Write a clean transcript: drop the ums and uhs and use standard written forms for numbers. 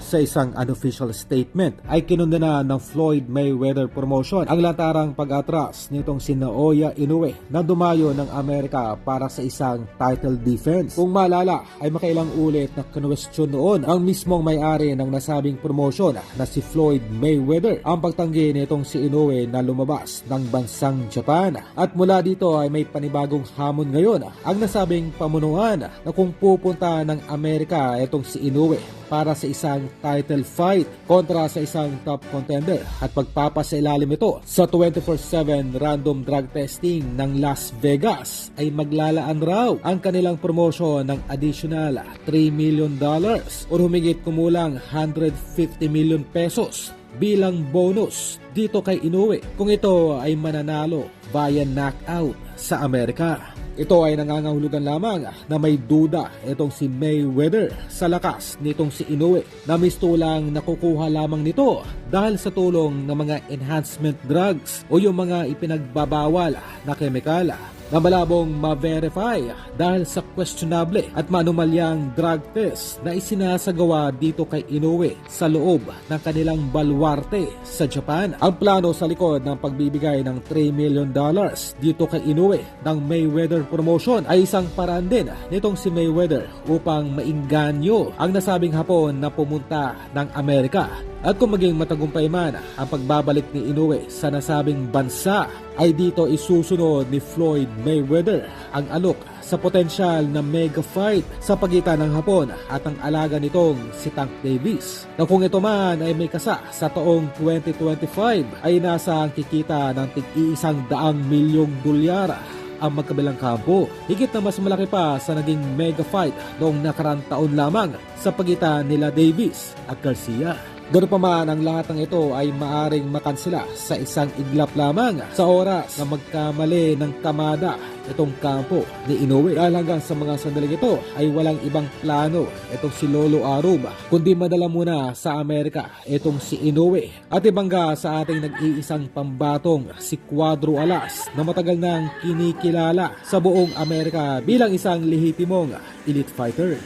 Sa isang unofficial statement ay kinundana ng Floyd Mayweather Promotion ang lantarang pag-atras nitong si Naoya Inoue na dumayo ng Amerika para sa isang title defense. Kung maalala ay makailang ulit na kinwestiyon noon ang mismong may-ari ng nasabing promotion na si Floyd Mayweather ang pagtanggi nitong si Inoue na lumabas ng bansang Japan. At mula dito ay may panibagong hamon ngayon ang nasabing pamunuan na kung pupunta ng Amerika itong si Inoue para sa isang title fight kontra sa isang top contender at pagpapasailalim ito sa 24/7 random drug testing ng Las Vegas ay maglalaan raw ang kanilang promotion ng additional $3 million o humigit kumulang 150 million pesos bilang bonus dito kay Inoue kung ito ay mananalo via knockout sa Amerika. Ito ay nangangahulugan lamang na may duda itong si Mayweather sa lakas nitong si Inoue na mistulang nakukuha lamang nito dahil sa tulong ng mga enhancement drugs o yung mga ipinagbabawal na kemikal na malabong ma-verify dahil sa questionable at manumalyang drug test na isinasagawa dito kay Inoue sa loob ng kanilang baluarte sa Japan. Ang plano sa likod ng pagbibigay ng $3 million dito kay Inoue ng Mayweather Promotion ay isang paraan din nitong si Mayweather upang mainganyo ang nasabing Hapon na pumunta ng Amerika. At kung maging matagumpay man ang pagbabalik ni Inoue sa nasabing bansa, ay dito isusunod ni Floyd Mayweather ang alok sa potensyal na mega fight sa pagitan ng Hapon at ang alaga nitong si Tank Davis. Na kung ito man ay may kasa sa taong 2025 ay nasa ang kikita ng tig-100 milyong dolyar ang magkabilang kampo. Higit na mas malaki pa sa naging mega fight noong nakarang taon lamang sa pagitan nila Davis at Garcia. Ganoon pa man ang lahat ng ito ay maaring makansela sa isang iglap lamang sa oras na magkamali ng kamada itong kampo ni Inoue. Dahil hanggang sa mga sandaling ito ay walang ibang plano itong si Lolo Aruba kundi madala muna sa Amerika itong si Inoue at ibangga sa ating nag-iisang pambatong si Cuadro Alas na matagal nang kinikilala sa buong Amerika bilang isang lehitimong elite fighter.